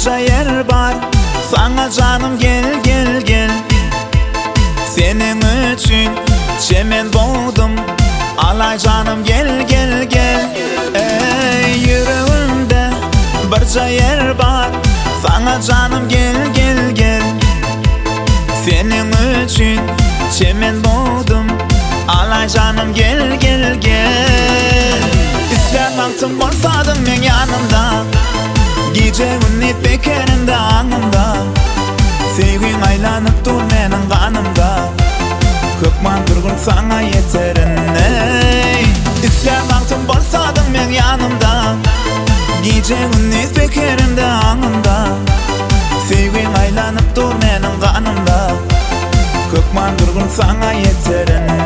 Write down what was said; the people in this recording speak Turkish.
barca yer bar. Sana canım gel gel gel. Senin üçün çemen boğdum. Alay canım gel gel gel. Ey yüreğimde barca yer bar. Sana canım gel gel gel. Senin üçün çemen boğdum. Alay canım gel gel gel. İstemektim bolsadyň men ýanymda. Gece gündüz bekerimde aňymda. Sevgiň aýlanyp dur meniň kanymda. Kökman durgun sana yeterin ey. İstemektim bolsadyň men ýanymda. Gece gündüz bekerimde aňymda. Sevgiň aýlanyp dur meniň kanymda. Kökman durgun sana yeterin